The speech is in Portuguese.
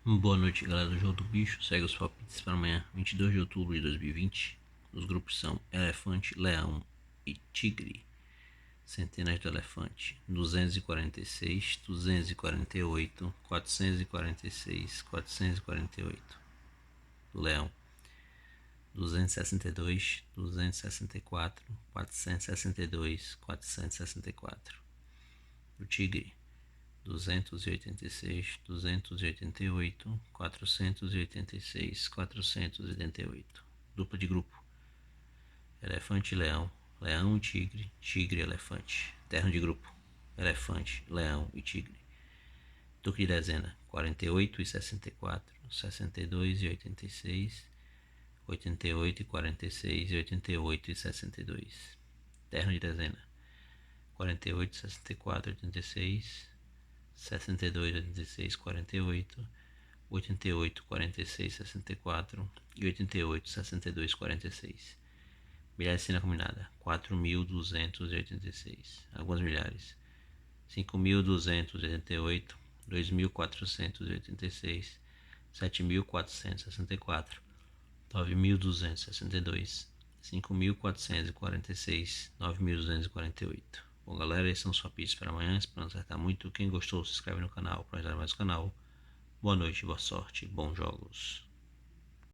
Boa noite, galera do Jogo do Bicho. Segue os palpites para amanhã, 22 de outubro de 2020. Os grupos são Elefante, Leão e Tigre. Centenas do Elefante: 246, 248, 446, 448. Do Leão: 262, 264, 462, 464. Do Tigre: 286, 288, 486, 488. Dupla de grupo: elefante e leão, leão e tigre, tigre e elefante. Terno de grupo: elefante, leão e tigre. Duque de dezena: 48 e 64, 62 e 86, 88 e 46 e 88 e 62. Terno de dezena: 48, 64, 86, 62, 86, 48, 88, 46, 64 e 88, 62, 46. Milhar combinada: 4.286. Algumas milhares: 5.288, 2.486, 7.464, 9.262, 5.446, 9.248. Bom, galera, esses são os palpites para amanhã. Espero acertar muito. Quem gostou, se inscreve no canal para ajudar mais o canal. Boa noite, boa sorte, bons jogos.